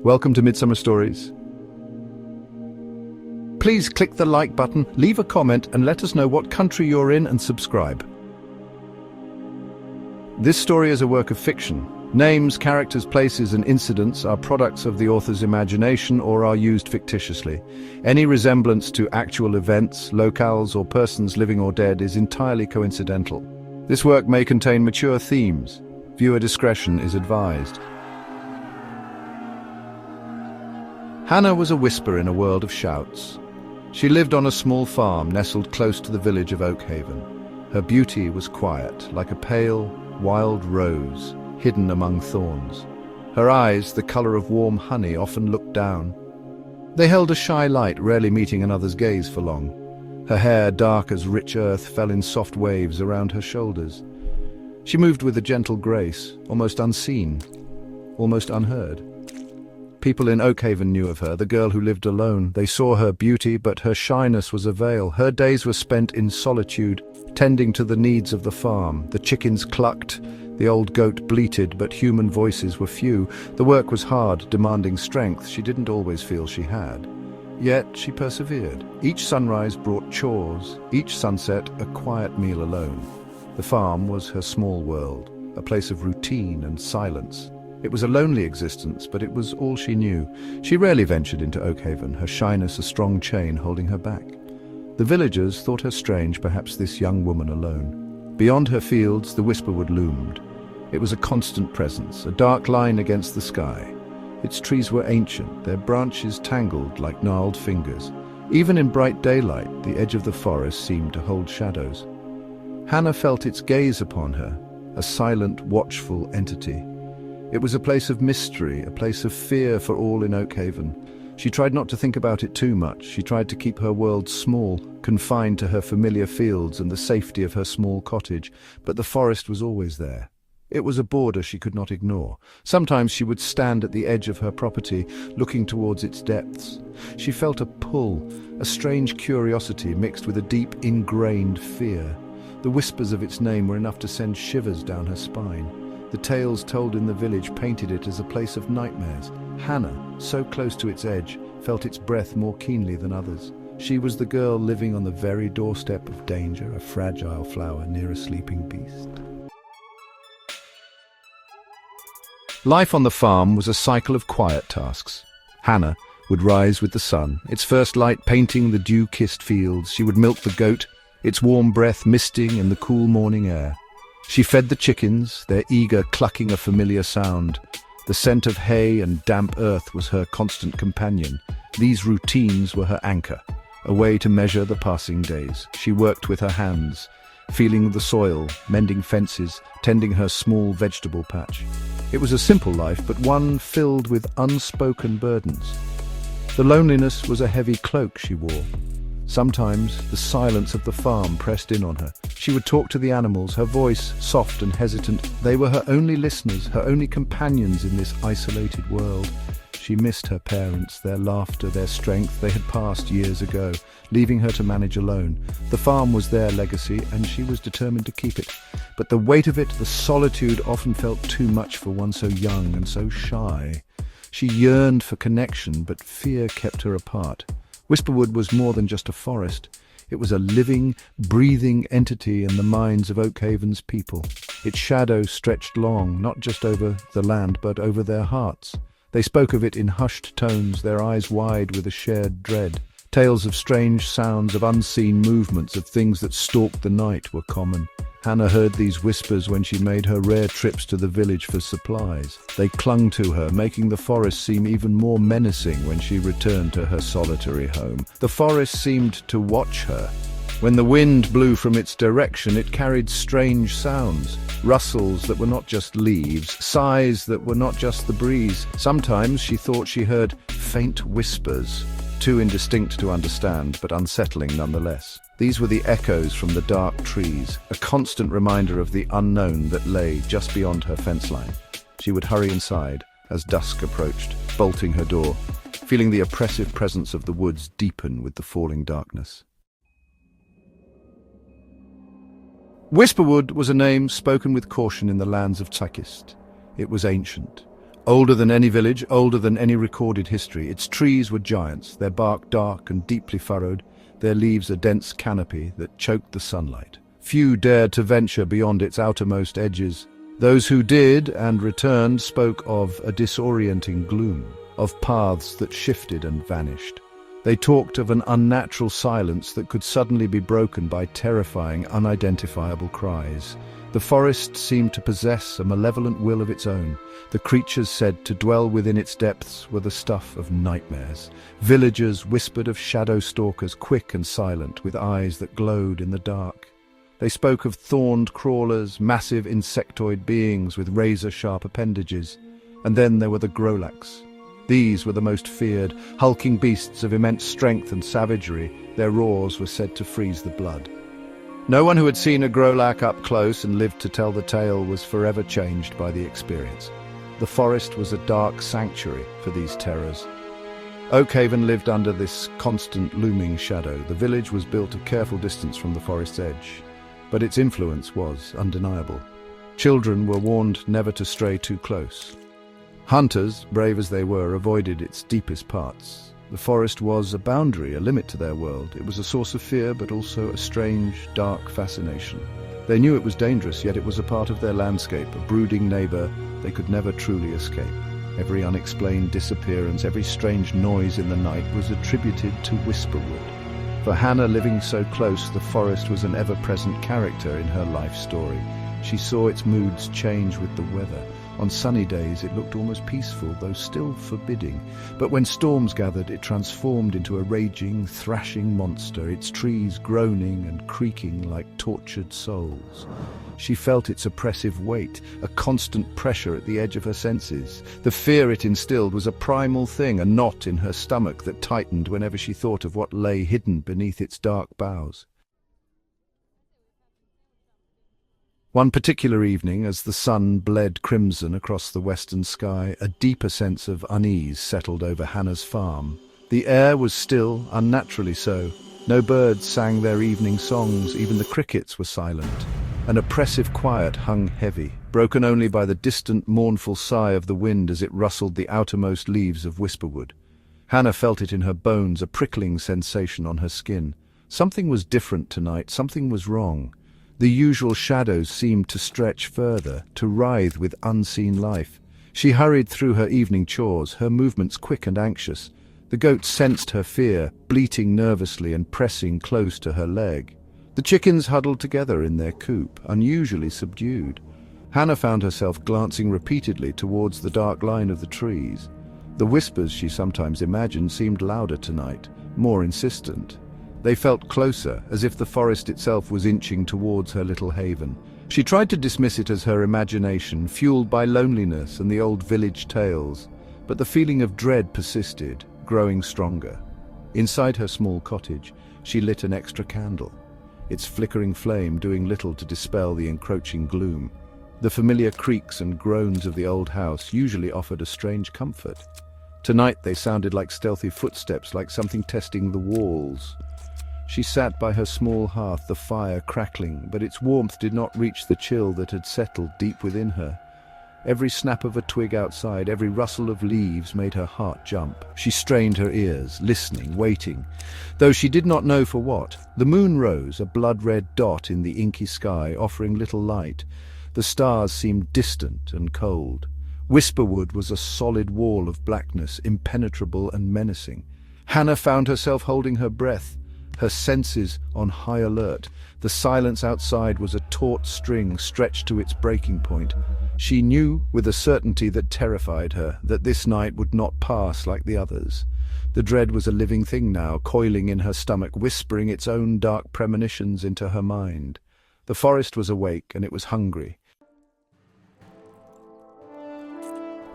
Welcome to Midsummer Stories. Please click the like button, leave a comment, and let us know what country you're in and subscribe. This story is a work of fiction. Names, characters, places, and incidents are products of the author's imagination or are used fictitiously. Any resemblance to actual events, locales, or persons living or dead is entirely coincidental. This work may contain mature themes. Viewer discretion is advised. Hannah was a whisper in a world of shouts. She lived on a small farm nestled close to the village of Oakhaven. Her beauty was quiet, like a pale, wild rose hidden among thorns. Her eyes, the color of warm honey, often looked down. They held a shy light, rarely meeting another's gaze for long. Her hair, dark as rich earth, fell in soft waves around her shoulders. She moved with a gentle grace, almost unseen, almost unheard. People in Oakhaven knew of her, the girl who lived alone. They saw her beauty, but her shyness was a veil. Her days were spent in solitude, tending to the needs of the farm. The chickens clucked, the old goat bleated, but human voices were few. The work was hard, demanding strength she didn't always feel she had. Yet she persevered. Each sunrise brought chores, each sunset a quiet meal alone. The farm was her small world, a place of routine and silence. It was a lonely existence, but it was all she knew. She rarely ventured into Oakhaven, her shyness a strong chain holding her back. The villagers thought her strange, perhaps this young woman alone. Beyond her fields, the Whisperwood loomed. It was a constant presence, a dark line against the sky. Its trees were ancient, their branches tangled like gnarled fingers. Even in bright daylight, the edge of the forest seemed to hold shadows. Hannah felt its gaze upon her, a silent, watchful entity. It was a place of mystery, a place of fear for all in Oakhaven. She tried not to think about it too much. She tried to keep her world small, confined to her familiar fields and the safety of her small cottage, but the forest was always there. It was a border she could not ignore. Sometimes she would stand at the edge of her property, looking towards its depths. She felt a pull, a strange curiosity mixed with a deep, ingrained fear. The whispers of its name were enough to send shivers down her spine. The tales told in the village painted it as a place of nightmares. Hannah, so close to its edge, felt its breath more keenly than others. She was the girl living on the very doorstep of danger, a fragile flower near a sleeping beast. Life on the farm was a cycle of quiet tasks. Hannah would rise with the sun, its first light painting the dew-kissed fields. She would milk the goat, its warm breath misting in the cool morning air. She fed the chickens, their eager clucking a familiar sound. The scent of hay and damp earth was her constant companion. These routines were her anchor, a way to measure the passing days. She worked with her hands, feeling the soil, mending fences, tending her small vegetable patch. It was a simple life, but one filled with unspoken burdens. The loneliness was a heavy cloak she wore. Sometimes the silence of the farm pressed in on her. She would talk to the animals, her voice soft and hesitant. They were her only listeners, her only companions in this isolated world. She missed her parents, their laughter, their strength. They had passed years ago, leaving her to manage alone. The farm was their legacy, and she was determined to keep it. But the weight of it, the solitude, often felt too much for one so young and so shy. She yearned for connection, but fear kept her apart. Whisperwood was more than just a forest. It was a living, breathing entity in the minds of Oakhaven's people. Its shadow stretched long, not just over the land, but over their hearts. They spoke of it in hushed tones, their eyes wide with a shared dread. Tales of strange sounds, of unseen movements, of things that stalked the night were common. Hannah heard these whispers when she made her rare trips to the village for supplies. They clung to her, making the forest seem even more menacing when she returned to her solitary home. The forest seemed to watch her. When the wind blew from its direction, it carried strange sounds, rustles that were not just leaves, sighs that were not just the breeze. Sometimes she thought she heard faint whispers, too indistinct to understand, but unsettling nonetheless. These were the echoes from the dark trees, a constant reminder of the unknown that lay just beyond her fence line. She would hurry inside as dusk approached, bolting her door, feeling the oppressive presence of the woods deepen with the falling darkness. Whisperwood was a name spoken with caution in the lands of Cyckist. It was ancient, Older than any village, older than any recorded history. Its trees were giants, their bark dark and deeply furrowed, their leaves a dense canopy that choked the sunlight. Few dared to venture beyond its outermost edges. Those who did and returned spoke of a disorienting gloom, of paths that shifted and vanished. They talked of an unnatural silence that could suddenly be broken by terrifying, unidentifiable cries. The forest seemed to possess a malevolent will of its own. The creatures said to dwell within its depths were the stuff of nightmares. Villagers whispered of shadow stalkers, quick and silent, with eyes that glowed in the dark. They spoke of thorned crawlers, massive insectoid beings with razor-sharp appendages. And then there were the Grolaks. These were the most feared, hulking beasts of immense strength and savagery. Their roars were said to freeze the blood. No one who had seen a Grolak up close and lived to tell the tale was forever changed by the experience. The forest was a dark sanctuary for these terrors. Oakhaven lived under this constant looming shadow. The village was built a careful distance from the forest's edge, but its influence was undeniable. Children were warned never to stray too close. Hunters, brave as they were, avoided its deepest parts. The forest was a boundary, a limit to their world. It was a source of fear, but also a strange, dark fascination. They knew it was dangerous, yet it was a part of their landscape, a brooding neighbor they could never truly escape. Every unexplained disappearance, every strange noise in the night was attributed to Whisperwood. For Hannah, living so close, the forest was an ever-present character in her life story. She saw its moods change with the weather. On sunny days it looked almost peaceful, though still forbidding. But when storms gathered, it transformed into a raging, thrashing monster, its trees groaning and creaking like tortured souls. She felt its oppressive weight, a constant pressure at the edge of her senses. The fear it instilled was a primal thing, a knot in her stomach that tightened whenever she thought of what lay hidden beneath its dark boughs. One particular evening, as the sun bled crimson across the western sky, a deeper sense of unease settled over Hannah's farm. The air was still, unnaturally so. No birds sang their evening songs, even the crickets were silent. An oppressive quiet hung heavy, broken only by the distant, mournful sigh of the wind as it rustled the outermost leaves of Whisperwood. Hannah felt it in her bones, a prickling sensation on her skin. Something was different tonight, something was wrong. The usual shadows seemed to stretch further, to writhe with unseen life. She hurried through her evening chores, her movements quick and anxious. The goat sensed her fear, bleating nervously and pressing close to her leg. The chickens huddled together in their coop, unusually subdued. Hannah found herself glancing repeatedly towards the dark line of the trees. The whispers she sometimes imagined seemed louder tonight, more insistent. They felt closer, as if the forest itself was inching towards her little haven. She tried to dismiss it as her imagination, fueled by loneliness and the old village tales, but the feeling of dread persisted, growing stronger. Inside her small cottage, she lit an extra candle, its flickering flame doing little to dispel the encroaching gloom. The familiar creaks and groans of the old house usually offered a strange comfort. Tonight they sounded like stealthy footsteps, like something testing the walls. She sat by her small hearth, the fire crackling, but its warmth did not reach the chill that had settled deep within her. Every snap of a twig outside, every rustle of leaves made her heart jump. She strained her ears, listening, waiting, though she did not know for what. The moon rose, a blood-red dot in the inky sky, offering little light. The stars seemed distant and cold. Whisperwood was a solid wall of blackness, impenetrable and menacing. Hannah found herself holding her breath, her senses on high alert. The silence outside was a taut string stretched to its breaking point. She knew with a certainty that terrified her that this night would not pass like the others. The dread was a living thing now, coiling in her stomach, whispering its own dark premonitions into her mind. The forest was awake, and it was hungry.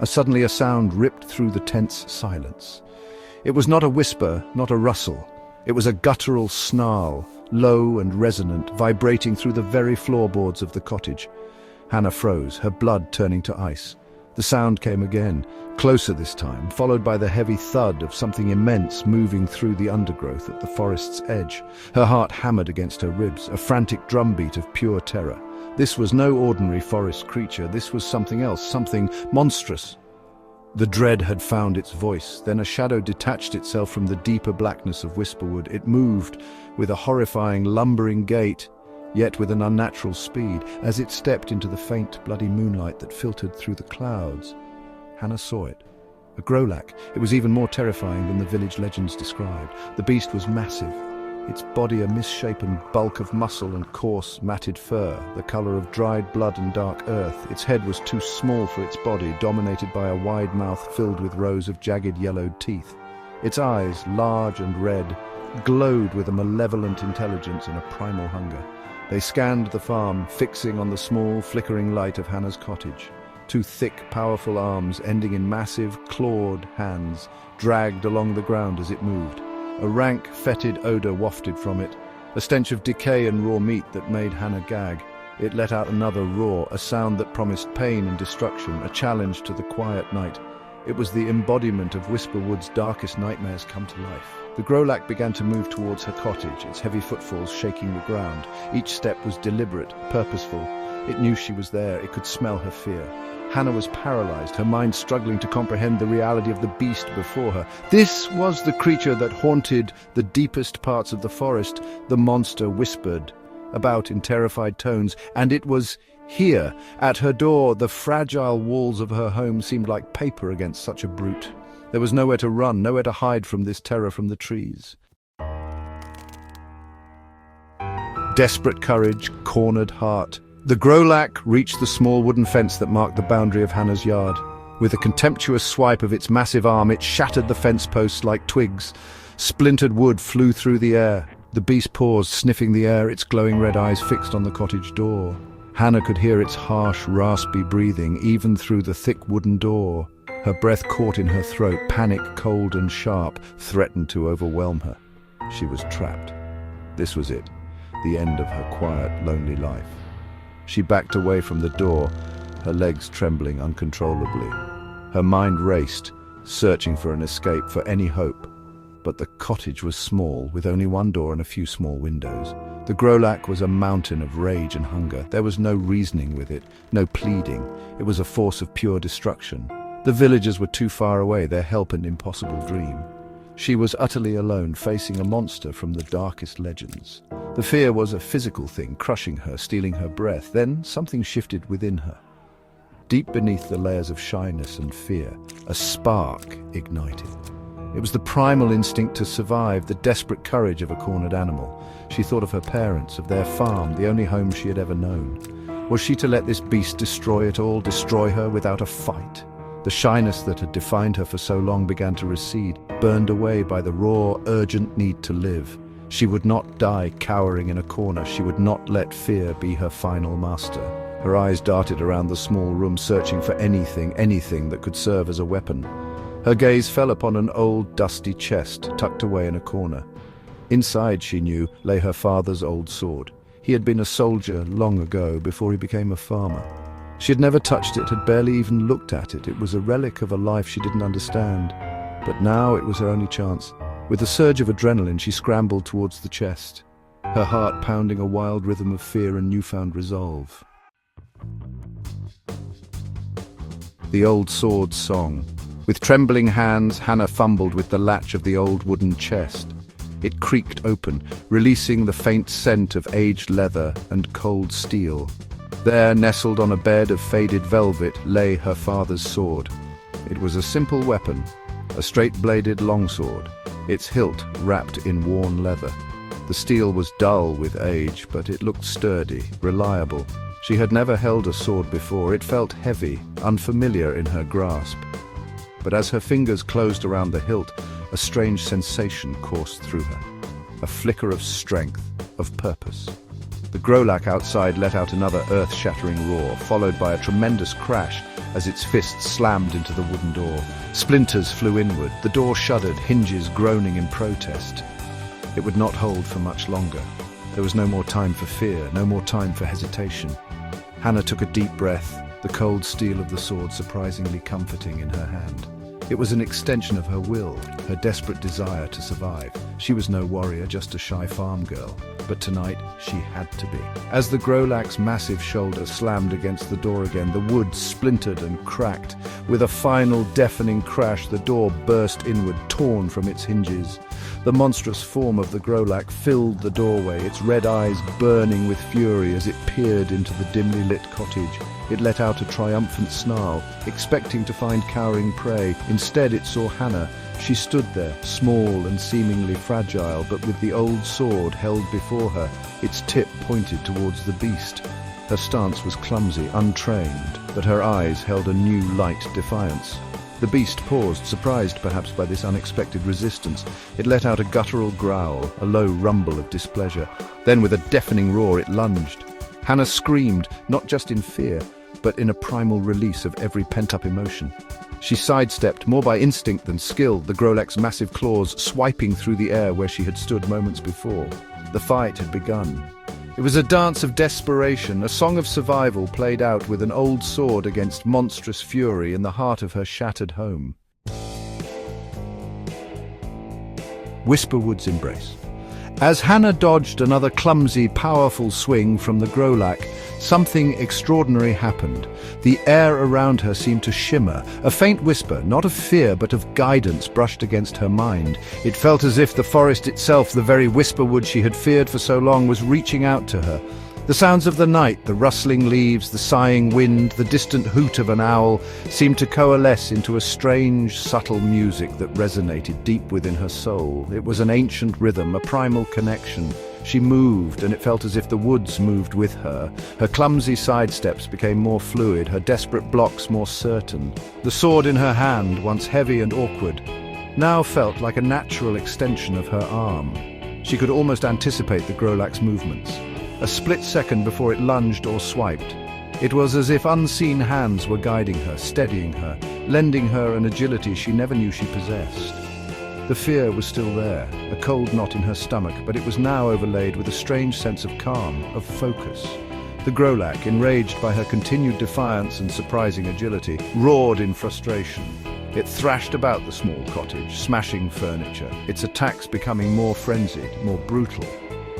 Suddenly a sound ripped through the tense silence. It was not a whisper, not a rustle. It was a guttural snarl, low and resonant, vibrating through the very floorboards of the cottage. Hannah froze, her blood turning to ice. The sound came again, closer this time, followed by the heavy thud of something immense moving through the undergrowth at the forest's edge. Her heart hammered against her ribs, a frantic drumbeat of pure terror. This was no ordinary forest creature. This was something else, something monstrous. The dread had found its voice. Then a shadow detached itself from the deeper blackness of Whisperwood. It moved with a horrifying, lumbering gait, yet with an unnatural speed. As it stepped into the faint, bloody moonlight that filtered through the clouds, Hannah saw it. A Grolak. It was even more terrifying than the village legends described. The beast was massive, its body a misshapen bulk of muscle and coarse, matted fur, the color of dried blood and dark earth. Its head was too small for its body, dominated by a wide mouth filled with rows of jagged yellowed teeth. Its eyes, large and red, glowed with a malevolent intelligence and a primal hunger. They scanned the farm, fixing on the small, flickering light of Hannah's cottage. Two thick, powerful arms, ending in massive, clawed hands, dragged along the ground as it moved. A rank, fetid odor wafted from it, a stench of decay and raw meat that made Hannah gag. It let out another roar, a sound that promised pain and destruction, a challenge to the quiet night. It was the embodiment of Whisperwood's darkest nightmares come to life. The Grolak began to move towards her cottage, its heavy footfalls shaking the ground. Each step was deliberate, purposeful. It knew she was there. It could smell her fear. Hannah was paralyzed, her mind struggling to comprehend the reality of the beast before her. This was the creature that haunted the deepest parts of the forest. The monster whispered about in terrified tones, and it was here, at her door. The fragile walls of her home seemed like paper against such a brute. There was nowhere to run, nowhere to hide from this terror from the trees. Desperate courage, cornered heart. The Grolak reached the small wooden fence that marked the boundary of Hannah's yard. With a contemptuous swipe of its massive arm, it shattered the fence posts like twigs. Splintered wood flew through the air. The beast paused, sniffing the air, its glowing red eyes fixed on the cottage door. Hannah could hear its harsh, raspy breathing, even through the thick wooden door. Her breath caught in her throat, panic, cold and sharp, threatened to overwhelm her. She was trapped. This was it, the end of her quiet, lonely life. She backed away from the door, her legs trembling uncontrollably. Her mind raced, searching for an escape, for any hope. But the cottage was small, with only one door and a few small windows. The Grolak was a mountain of rage and hunger. There was no reasoning with it, no pleading. It was a force of pure destruction. The villagers were too far away, their help an impossible dream. She was utterly alone, facing a monster from the darkest legends. The fear was a physical thing, crushing her, stealing her breath. Then something shifted within her. Deep beneath the layers of shyness and fear, a spark ignited. It was the primal instinct to survive, the desperate courage of a cornered animal. She thought of her parents, of their farm, the only home she had ever known. Was she to let this beast destroy it all, destroy her without a fight? The shyness that had defined her for so long began to recede, burned away by the raw, urgent need to live. She would not die cowering in a corner. She would not let fear be her final master. Her eyes darted around the small room, searching for anything that could serve as a weapon. Her gaze fell upon an old, dusty chest tucked away in a corner. Inside, she knew, lay her father's old sword. He had been a soldier long ago, before he became a farmer. She had never touched it, had barely even looked at it. It was a relic of a life she didn't understand. But now it was her only chance. With a surge of adrenaline, she scrambled towards the chest, her heart pounding a wild rhythm of fear and newfound resolve. The old sword's song. With trembling hands, Hannah fumbled with the latch of the old wooden chest. It creaked open, releasing the faint scent of aged leather and cold steel. There, nestled on a bed of faded velvet, lay her father's sword. It was a simple weapon, a straight-bladed longsword, its hilt wrapped in worn leather. The steel was dull with age, but it looked sturdy, reliable. She had never held a sword before. It felt heavy, unfamiliar in her grasp. But as her fingers closed around the hilt, a strange sensation coursed through her. A flicker of strength, of purpose. The Grolak outside let out another earth-shattering roar, followed by a tremendous crash as its fists slammed into the wooden door. Splinters flew inward. The door shuddered, hinges groaning in protest. It would not hold for much longer. There was no more time for fear, no more time for hesitation. Hannah took a deep breath, the cold steel of the sword surprisingly comforting in her hand. It was an extension of her will, her desperate desire to survive. She was no warrior, just a shy farm girl. But tonight, she had to be. As the Grolak's massive shoulder slammed against the door again, the wood splintered and cracked. With a final deafening crash, the door burst inward, torn from its hinges. The monstrous form of the Grolak filled the doorway, its red eyes burning with fury as it peered into the dimly lit cottage. It let out a triumphant snarl, expecting to find cowering prey. Instead, it saw Hannah. She stood there, small and seemingly fragile, but with the old sword held before her, its tip pointed towards the beast. Her stance was clumsy, untrained, but her eyes held a new light defiance. The beast paused, surprised perhaps by this unexpected resistance. It let out a guttural growl, a low rumble of displeasure. Then, with a deafening roar, it lunged. Hannah screamed, not just in fear, but in a primal release of every pent-up emotion. She sidestepped, more by instinct than skill, the Grolak's massive claws swiping through the air where she had stood moments before. The fight had begun. It was a dance of desperation, a song of survival played out with an old sword against monstrous fury in the heart of her shattered home. Whisperwood's embrace. As Hannah dodged another clumsy, powerful swing from the Grolak, something extraordinary happened. The air around her seemed to shimmer. A faint whisper, not of fear but of guidance, brushed against her mind. It felt as if the forest itself, the very Whisperwood she had feared for so long, was reaching out to her. The sounds of the night, the rustling leaves, the sighing wind, the distant hoot of an owl, seemed to coalesce into a strange, subtle music that resonated deep within her soul. It was an ancient rhythm, a primal connection. She moved, and it felt as if the woods moved with her. Her clumsy sidesteps became more fluid, her desperate blocks more certain. The sword in her hand, once heavy and awkward, now felt like a natural extension of her arm. She could almost anticipate the Grolak's movements. A split second before it lunged or swiped. It was as if unseen hands were guiding her, steadying her, lending her an agility she never knew she possessed. The fear was still there, a cold knot in her stomach, but it was now overlaid with a strange sense of calm, of focus. The Grolak, enraged by her continued defiance and surprising agility, roared in frustration. It thrashed about the small cottage, smashing furniture, its attacks becoming more frenzied, more brutal.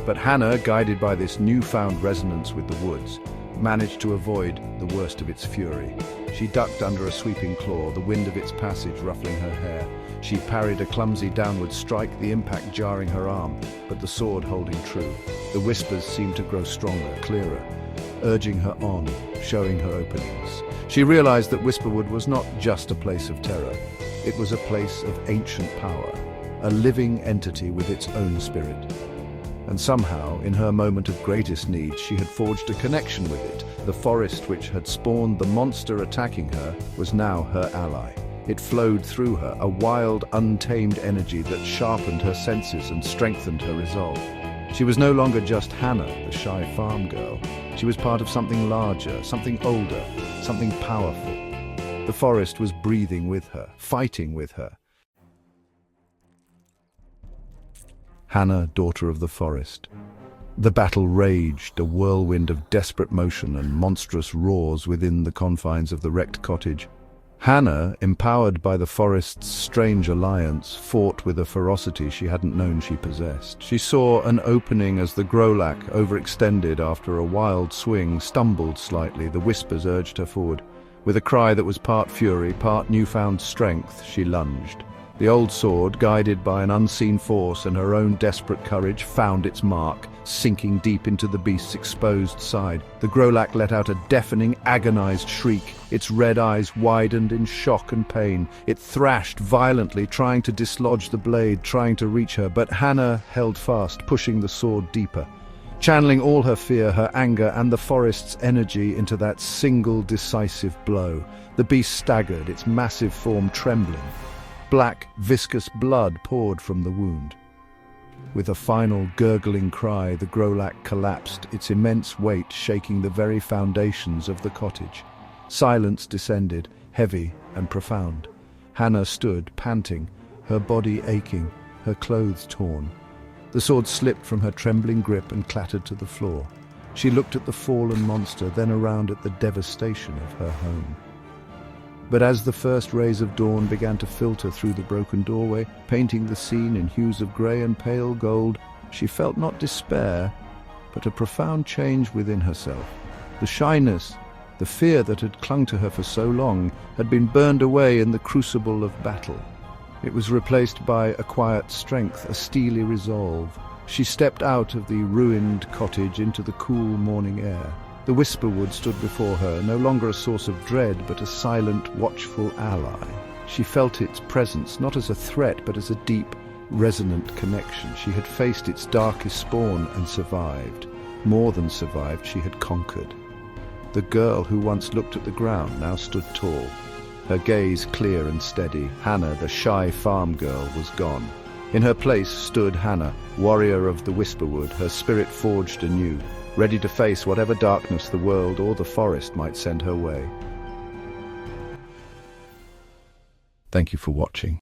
But Hannah, guided by this newfound resonance with the woods, managed to avoid the worst of its fury. She ducked under a sweeping claw, the wind of its passage ruffling her hair. She parried a clumsy downward strike, the impact jarring her arm, but the sword holding true. The whispers seemed to grow stronger, clearer, urging her on, showing her openings. She realized that Whisperwood was not just a place of terror. It was a place of ancient power, a living entity with its own spirit. And somehow, in her moment of greatest need, she had forged a connection with it. The forest which had spawned the monster attacking her was now her ally. It flowed through her, a wild, untamed energy that sharpened her senses and strengthened her resolve. She was no longer just Hannah, the shy farm girl. She was part of something larger, something older, something powerful. The forest was breathing with her, fighting with her. Hannah, daughter of the forest. The battle raged, a whirlwind of desperate motion and monstrous roars within the confines of the wrecked cottage. Hannah, empowered by the forest's strange alliance, fought with a ferocity she hadn't known she possessed. She saw an opening as the Grolak, overextended after a wild swing, stumbled slightly. The whispers urged her forward. With a cry that was part fury, part newfound strength, she lunged. The old sword, guided by an unseen force and her own desperate courage, found its mark, sinking deep into the beast's exposed side. The Grolak let out a deafening, agonized shriek. Its red eyes widened in shock and pain. It thrashed violently, trying to dislodge the blade, trying to reach her, but Hannah held fast, pushing the sword deeper. Channeling all her fear, her anger, and the forest's energy into that single decisive blow. The beast staggered, its massive form trembling. Black, viscous blood poured from the wound. With a final gurgling cry, the Grolak collapsed, its immense weight shaking the very foundations of the cottage. Silence descended, heavy and profound. Hannah stood, panting, her body aching, her clothes torn. The sword slipped from her trembling grip and clattered to the floor. She looked at the fallen monster, then around at the devastation of her home. But as the first rays of dawn began to filter through the broken doorway, painting the scene in hues of grey and pale gold, she felt not despair, but a profound change within herself. The shyness, the fear that had clung to her for so long, had been burned away in the crucible of battle. It was replaced by a quiet strength, a steely resolve. She stepped out of the ruined cottage into the cool morning air. The Whisperwood stood before her, no longer a source of dread, but a silent, watchful ally. She felt its presence not as a threat, but as a deep, resonant connection. She had faced its darkest spawn and survived. More than survived, she had conquered. The girl who once looked at the ground now stood tall, her gaze clear and steady. Hannah, the shy farm girl, was gone. In her place stood Hannah, warrior of the Whisperwood, her spirit forged anew, ready to face whatever darkness the world or the forest might send her way. Thank you for watching.